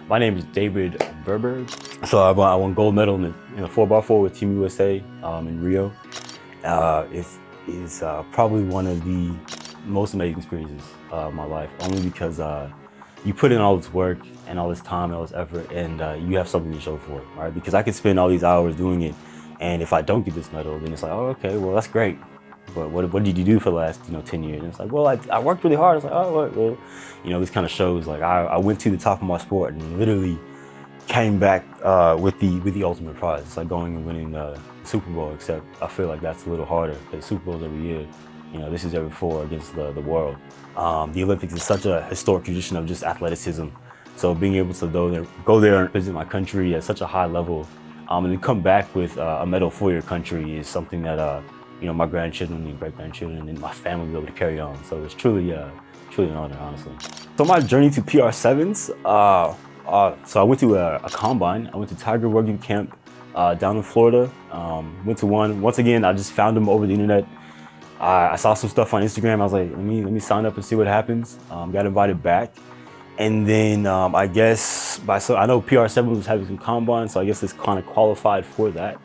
My name is David Verburg. So I won gold medal in the 4x4 with Team USA in Rio. It's probably one of the most amazing experiences of my life, only because you put in all this work and all this time and all this effort, and you have something to show for it, right? Because I could spend all these hours doing it, and if I don't get this medal, then it's like, oh, okay, well, that's great. But what did you do for the last 10 years? And it's like, well, I worked really hard. It's like, oh, well, this kind of shows like I went to the top of my sport and literally came back with the ultimate prize. It's like going and winning the Super Bowl, except I feel like that's a little harder because Super Bowls every year. This is every 4 against the world. The Olympics is such a historic tradition of just athleticism. So being able to go there and visit my country at such a high level, and then come back with a medal for your country is something that my grandchildren and great-grandchildren and my family will be able to carry on. So it's truly an honor, honestly. So my journey to PR Sevens, so I went to a combine. I went to Tiger Rugby Camp down in Florida. Went to one. Once again, I just found them over the internet. I saw some stuff on Instagram. I was like, let me sign up and see what happens. Got invited back. And then I guess, I know PR Sevens was having some combines, so I guess it's kind of qualified for that.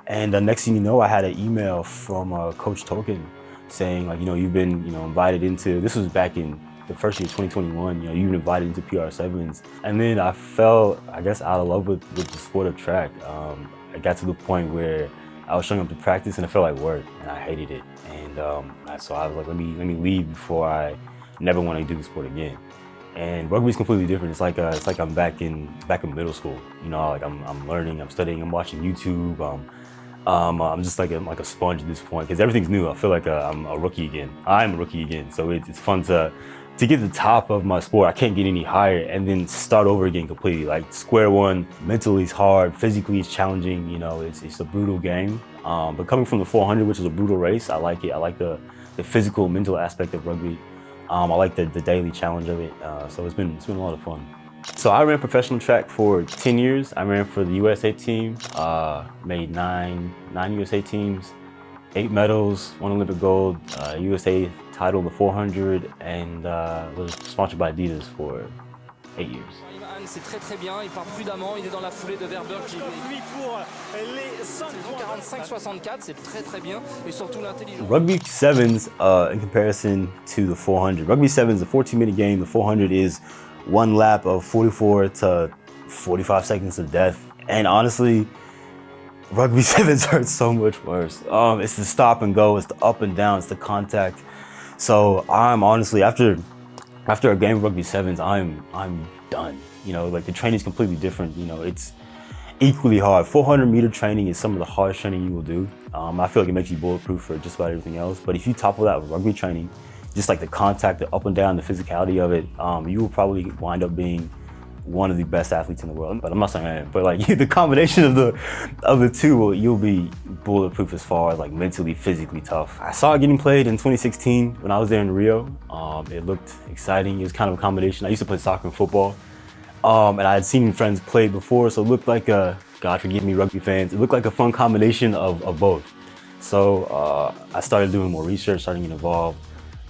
And the next thing you know, I had an email from Coach Tolkien saying, like, you've been, invited into, this was back in the first year, 2021, you've been invited into PR Sevens. And then I fell, I guess, out of love with the sport of track. I got to the point where I was showing up to practice and it felt like work, and I hated it. And so I was like, let me leave before I never want to do the sport again. And rugby is completely different. It's like I'm back in middle school. Like I'm learning, I'm studying, I'm watching YouTube. I'm just like a sponge at this point because everything's new. I feel like I'm a rookie again. I'm a rookie again. So it's fun to get to the top of my sport. I can't get any higher and then start over again completely. Like square one. Mentally it's hard. Physically it's challenging. It's a brutal game. But coming from the 400, which is a brutal race, I like it. I like the physical, mental aspect of rugby. I like the daily challenge of it. So it's been a lot of fun. So I ran professional track for 10 years. I ran for the USA team, made nine USA teams, 8 medals, 1 Olympic gold, USA title in the 400, and was sponsored by Adidas for 8 years. C'est très bien, il part prudemment, il est dans la foulée de Verburg qui pour les 45-64, c'est très bien, et surtout l'intelligence. Rugby Sevens in comparison to the 400. Rugby Sevens, a 14-minute game. The 400 is 1 lap of 44 to 45 seconds of death. And honestly, Rugby Sevens hurts so much worse. It's the stop and go, it's the up and down, it's the contact. So I'm honestly, after a game of Rugby Sevens, I'm done. Like the training is completely different. It's equally hard. 400-meter training is some of the hardest training you will do. I feel like it makes you bulletproof for just about everything else. But if you topple that with rugby training, just like the contact, the up and down, the physicality of it, you will probably wind up being one of the best athletes in the world. But I'm not saying I am. But like the combination of the two, you'll be bulletproof as far as like mentally, physically tough. I saw it getting played in 2016 when I was there in Rio. It looked exciting. It was kind of a combination. I used to play soccer and football. And I had seen friends play before, so it looked like God forgive me, rugby fans, it looked like a fun combination of both. So I started doing more research, starting to get involved.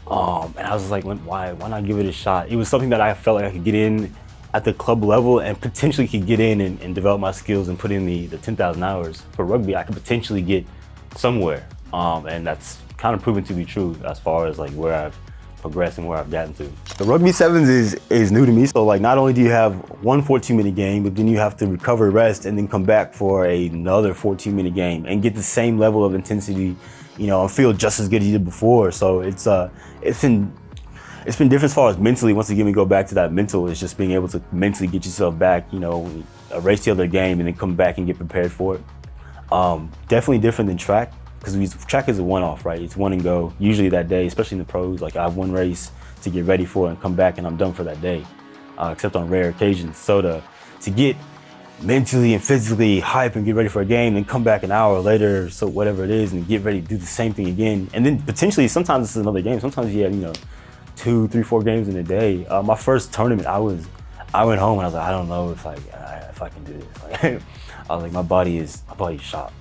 And I was like, why not give it a shot? It was something that I felt like I could get in at the club level and potentially could get in and develop my skills and put in the 10,000 hours. For rugby, I could potentially get somewhere. And that's kind of proven to be true as far as like where I've progressed and where I've gotten to. The Rugby Sevens is new to me. So like not only do you have one 14-minute game, but then you have to recover, rest, and then come back for another 14-minute game and get the same level of intensity, and feel just as good as you did before. So it's been different as far as mentally. Once again, we go back to that mental. It's just being able to mentally get yourself back, erase the other game and then come back and get prepared for it. Definitely different than track. Because track is a one-off, right? It's one and go. Usually that day, especially in the pros, like I have one race to get ready for and come back and I'm done for that day, except on rare occasions. So to get mentally and physically hype and get ready for a game and come back an hour later, so whatever it is, and get ready to do the same thing again. And then potentially, sometimes it's another game. Sometimes you have, 2, 3, 4 games in a day. My first tournament, I went home and I was like, I don't know if I can do this. Like, I was like, my body's shot.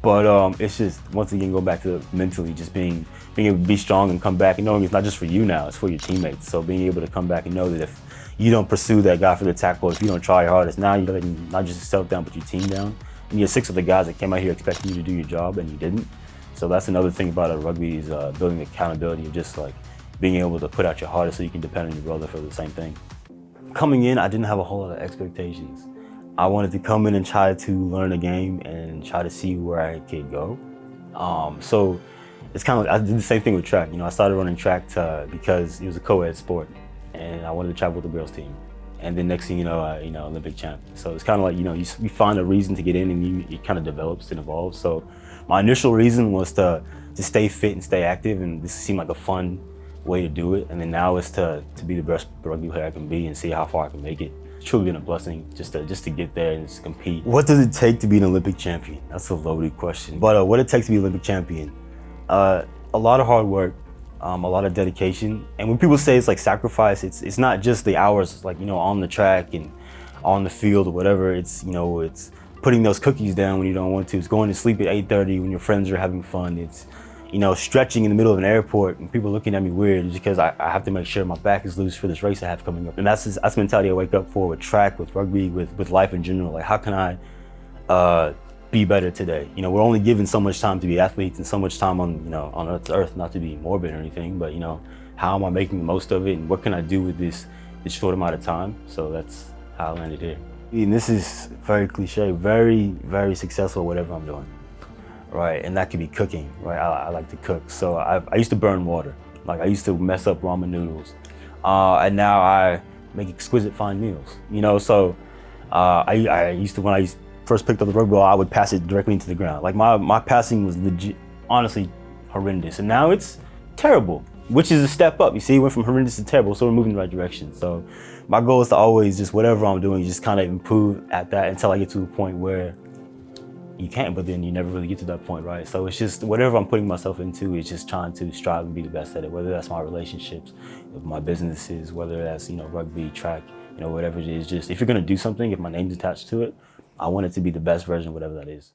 But it's just, once again, go back to mentally just being able to be strong and come back and knowing it's not just for you now, it's for your teammates. So being able to come back and know that if you don't pursue that guy for the tackle, if you don't try your hardest, now you're letting not just yourself down, but your team down. And you're 6 of the guys that came out here expecting you to do your job and you didn't. So that's another thing about rugby is building accountability of just like being able to put out your hardest so you can depend on your brother for the same thing. Coming in, I didn't have a whole lot of expectations. I wanted to come in and try to learn the game and try to see where I could go. So it's kind of like, I did the same thing with track. You know, I started running track because it was a co-ed sport and I wanted to travel with the girls team. And then next thing you know, Olympic champion. So it's kind of like, you know, you find a reason to get in and it kind of develops and evolves. So my initial reason was to stay fit and stay active, and this seemed like a fun way to do it. And then now it's to be the best rugby player I can be and see how far I can make it. It's truly been a blessing just to get there and just compete. What does it take to be an Olympic champion? That's a loaded question. But what it takes to be an Olympic champion? A lot of hard work, a lot of dedication. And when people say it's like sacrifice, it's not just the hours like, you know, on the track and on the field or whatever. It's, you know, it's putting those cookies down when you don't want to. It's going to sleep at 8:30 when your friends are having fun. It's, you know, stretching in the middle of an airport and people looking at me weird just because I have to make sure my back is loose for this race I have coming up. And that's the mentality I wake up for with track, with rugby, with life in general. Like, how can I be better today? You know, we're only given so much time to be athletes and so much time on, you know, on earth, not to be morbid or anything, but, you know, how am I making the most of it and what can I do with this short amount of time? So that's how I landed here. And this is very cliche, very, very successful at whatever I'm doing. Right, and that could be cooking, right? I like to cook. So I used to burn water. Like, I used to mess up ramen noodles. And now I make exquisite fine meals, you know? So I used to, when I first picked up the rugby ball, I would pass it directly into the ground. Like, my passing was legit, honestly horrendous. And now it's terrible, which is a step up. You see, it went from horrendous to terrible, so we're moving in the right direction. So my goal is to always just, whatever I'm doing, just kind of improve at that until I get to a point where you can't, but then you never really get to that point, right? So it's just whatever I'm putting myself into is just trying to strive and be the best at it, whether that's my relationships, my businesses, whether that's, you know, rugby, track, you know, whatever it is. Just if you're gonna do something, if my name's attached to it, I want it to be the best version of whatever that is.